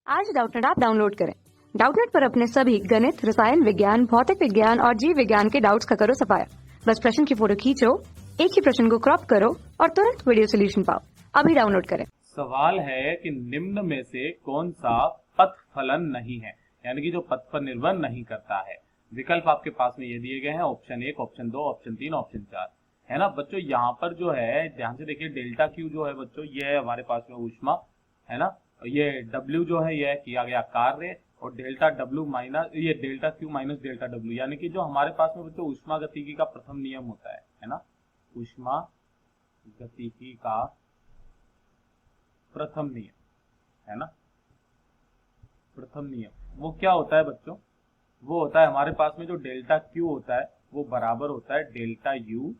आज Doubtnut app download करें। Doubtnut पर अपने सभी गणित, रसायन विज्ञान, भौतिक विज्ञान और जीव विज्ञान के डाउट्स का करो सफाया। बस प्रश्न की फोटो खींचो, एक ही प्रश्न को क्रॉप करो और तुरंत वीडियो सोल्यूशन पाओ। अभी डाउनलोड करें। सवाल है कि निम्न में से कौन सा पथ फलन नहीं है, यानी कि जो पथ पर निर्भर नहीं करता है। विकल्प आपके पास में ये दिए गए हैं, ऑप्शन 1, ऑप्शन 2, ऑप्शन 3, ऑप्शन 4, है ना बच्चों। यहाँ पर जो है ध्यान से देखिए, डेल्टा क्यू जो है बच्चों, ये है हमारे पास में ऊष्मा, है ना। ये डब्ल्यू जो है यह किया गया कार्य, और डेल्टा डब्ल्यू माइनस ये delta Q minus delta W, यानी कि जो हमारे पास में बच्चों ऊष्मा गतिकी का प्रथम नियम होता है ना। ऊष्मा गतिकी का प्रथम नियम, है ना। प्रथम नियम वो क्या होता है बच्चों? वो होता है हमारे पास में जो डेल्टा क्यू होता है वो बराबर होता है delta U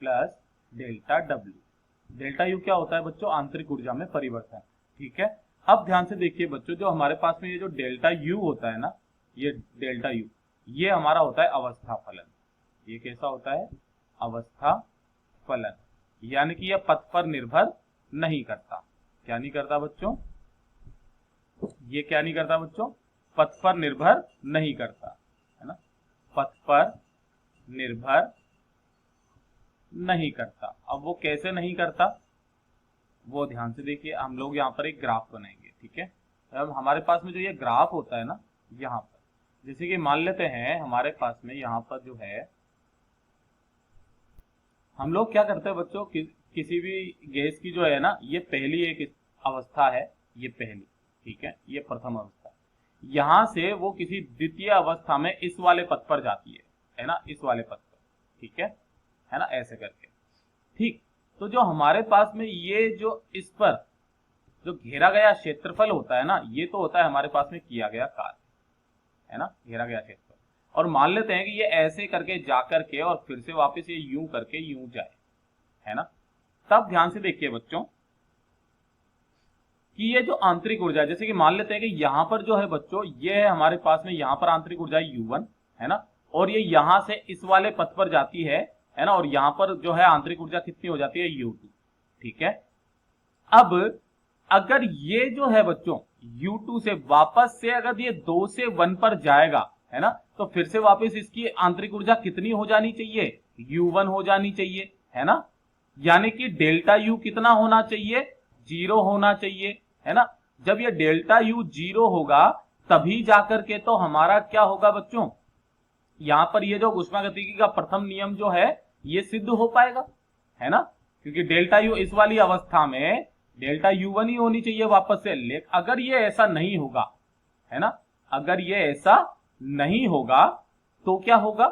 plus delta W. Delta U क्या होता है बच्चों? आंतरिक ऊर्जा में परिवर्तन, ठीक है। अब ध्यान से देखिए बच्चों, जो हमारे पास में ये जो डेल्टा यू होता है ना, ये डेल्टा यू, ये हमारा होता है अवस्था फलन। ये कैसा होता है? अवस्था फलन, यानी कि यह पथ पर निर्भर नहीं करता। क्या नहीं करता बच्चों? ये क्या नहीं करता बच्चों? पथ पर निर्भर नहीं करता, है ना। पथ पर निर्भर नहीं करता। अब वो कैसे नहीं करता, वो ध्यान से देखिए। हम लोग यहाँ पर एक ग्राफ बनाएंगे, ठीक है। अब हमारे पास में जो ये ग्राफ होता है ना, यहाँ पर जैसे कि मान लेते हैं हमारे पास में यहाँ पर जो है, हम लोग क्या करते हैं बच्चों, किसी भी गैस की जो है ना, ये पहली एक अवस्था है, ये पहली, ठीक है, ये प्रथम अवस्था। यहां से वो किसी द्वितीय अवस्था में इस वाले पथ पर जाती है ना, इस वाले पथ पर, ठीक है ना, ऐसे करके, ठीक। तो जो हमारे पास में ये जो इस पर जो घेरा गया क्षेत्रफल होता है ना, ये तो होता है हमारे पास में किया गया कार्य, है ना, घेरा गया क्षेत्रफल। और मान लेते हैं कि ये ऐसे करके जाकर के और फिर से वापस ये यूं करके यूं जाए, है ना। तब ध्यान से देखिए बच्चों कि ये जो आंतरिक ऊर्जा है, जैसे कि मान लेते हैं कि यहां पर जो है बच्चों, ये है हमारे पास में यहां पर आंतरिक ऊर्जा U1, है ना, और ये यहां से इस वाले पथ पर जाती है ना, और यहां पर जो है आंतरिक ऊर्जा कितनी हो जाती है? U2, ठीक है। अब अगर ये जो है बच्चों U2 से वापस से अगर ये 2 से 1 पर जाएगा, है ना, तो फिर से वापस इसकी आंतरिक ऊर्जा कितनी हो जानी चाहिए? U1 हो जानी चाहिए, है ना। यानी कि डेल्टा U कितना होना चाहिए? 0 होना चाहिए, है ना। जब ये डेल्टा U 0 होगा तभी जाकर के तो हमारा क्या होगा बच्चों, यहां पर ये जो ऊष्मागतिकी का प्रथम नियम जो है ये सिद्ध हो पाएगा, है ना। क्योंकि डेल्टा U इस वाली अवस्था में डेल्टा U1 ही होनी चाहिए वापस से। लेकिन अगर ये ऐसा नहीं होगा, है ना, अगर ये ऐसा नहीं होगा तो क्या होगा?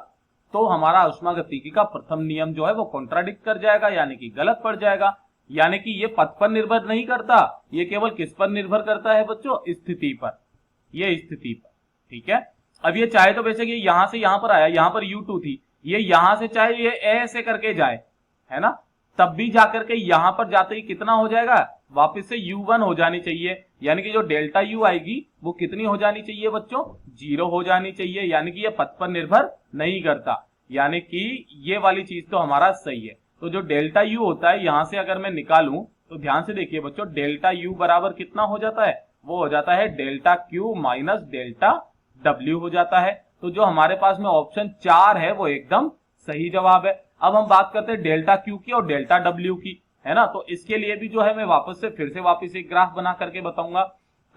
तो हमारा ऊष्मागतिकी का प्रथम नियम जो है वो कॉन्ट्राडिक्ट कर जाएगा, यानी कि गलत पड़ जाएगा। यानी कि ये पथ पर निर्भर नहीं करता, ये केवल किस पर निर्भर करता है बच्चों? स्थिति पर, ये स्थिति पर, ठीक है। अब ये चाहे तो वैसे कि यहां से यहां पर आया, यहां पर U2 थी, ये यहां से चाहे ये ऐसे करके जाए, है ना, तब भी जाकर के यहां पर जाते ही कितना हो जाएगा? वापस से U1 हो जानी चाहिए। यानी कि जो डेल्टा U आएगी वो कितनी हो जानी चाहिए बच्चों? 0 हो जानी चाहिए। यानी कि ये पथ पर निर्भर नहीं करता, यानी कि ये वाली चीज तो हमारा सही है। तो जो डेल्टा U होता है यहां से अगर मैं निकालूं तो ध्यान से देखिए बच्चों, डेल्टा U बराबर कितना हो जाता है? वो हो जाता है delta Q minus delta W हो जाता है। तो जो हमारे पास में ऑप्शन 4 है वो एकदम सही जवाब है। अब हम बात करते हैं डेल्टा Q की और डेल्टा W की, है ना। तो इसके लिए भी जो है मैं वापस एक ग्राफ बना करके बताऊंगा।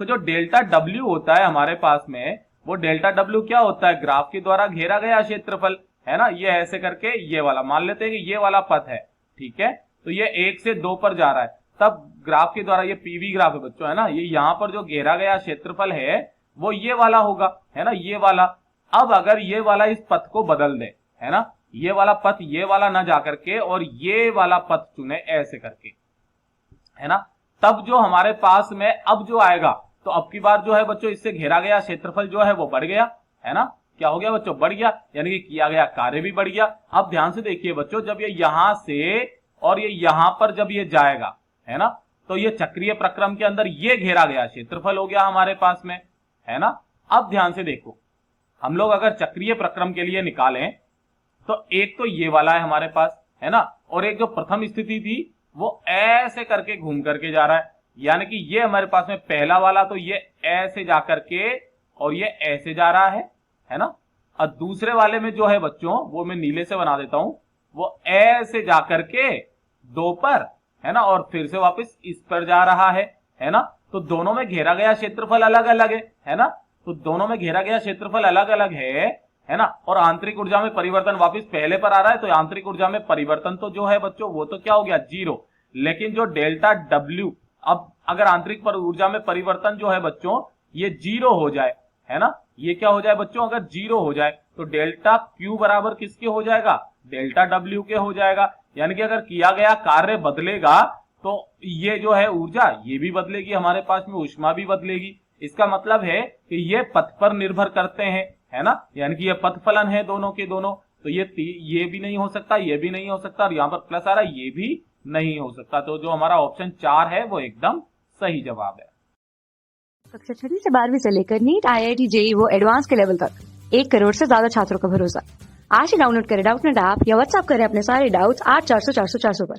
तो जो डेल्टा W होता है हमारे पास में, वो डेल्टा W क्या होता है? ग्राफ के द्वारा घेरा गया क्षेत्रफल, है ना। ये ऐसे करके ये वाला मान लेते हैं कि ये वाला पथ है, ठीक है। तो ये 1 से 2 पर जा रहा है, तब ग्राफ के द्वारा, ये पीवी ग्राफ है बच्चों, है ना, ये यहां पर जो घेरा गया क्षेत्रफल है वो ये वाला होगा, है ना, ये वाला। अब अगर ये वाला इस पथ को बदल दे, है ना, ये वाला पथ ये वाला ना जाकर के और ये वाला पथ चुने ऐसे करके, है ना, तब जो हमारे पास में अब जो आएगा, तो अब की बार जो है बच्चों इससे घेरा गया क्षेत्रफल जो है वो बढ़ गया, है ना। क्या हो गया बच्चों? बढ़ गया, यानी कि किया गया कार्य भी बढ़ गया। अब ध्यान से देखिए बच्चों, जब ये यहां से और ये यहां पर जब ये जाएगा, है ना, तो ये चक्रीय प्रक्रम के अंदर ये घेरा गया क्षेत्रफल हो गया हमारे पास में, है ना। अब ध्यान से देखो, हम लोग अगर चक्रीय प्रक्रम के लिए निकालें तो एक तो ये वाला है हमारे पास, है ना, और एक जो प्रथम स्थिति थी वो ऐसे करके घूम करके जा रहा है। यानी कि ये हमारे पास में पहला वाला तो ये ऐसे जाकर के और ये ऐसे जा रहा है ना। और दूसरे वाले में जो है बच्चों वो मैं नीले से बना देता हूं, वो ऐसे जाकर के 2 पर, है ना, और फिर से वापस इस पर जा रहा है ना। तो दोनों में घेरा गया क्षेत्रफल अलग अलग है ना। तो दोनों में घेरा गया क्षेत्रफल अलग अलग है ना। और आंतरिक ऊर्जा में परिवर्तन वापस पहले पर आ रहा है, तो आंतरिक ऊर्जा में परिवर्तन तो जो है बच्चों वो तो क्या हो गया 0, लेकिन जो डेल्टा W, अब अगर आंतरिक पर ऊर्जा में परिवर्तन जो है बच्चों ये 0 हो जाए, है ना, ये क्या हो जाए बच्चों, अगर 0 हो जाए तो डेल्टा Q बराबर किसके हो जाएगा, डेल्टा W के हो जाएगा। यानी कि अगर किया गया कार्य बदलेगा तो ये जो है ऊर्जा ये भी बदलेगी, हमारे पास में ऊष्मा भी बदलेगी। इसका मतलब है कि ये पथ पर निर्भर करते हैं, है ना, यानी कि ये पथ फलन है दोनों के दोनों। तो ये भी नहीं हो सकता, ये भी नहीं हो सकता, और यहाँ पर प्लस आ रहा है, ये भी नहीं हो सकता। तो जो हमारा ऑप्शन 4 है वो एकदम सही जवाब है। कक्षा 6वीं से 12वीं से लेकर नीट, IIT, JEE वो एडवांस के लेवल तक 1 करोड़ से ज्यादा छात्रों का भरोसा। आज ही डाउनलोड करें डाउटनेट ऐप या व्हाट्सएप करें अपने सारे डाउट्स 8400 400 400 पर।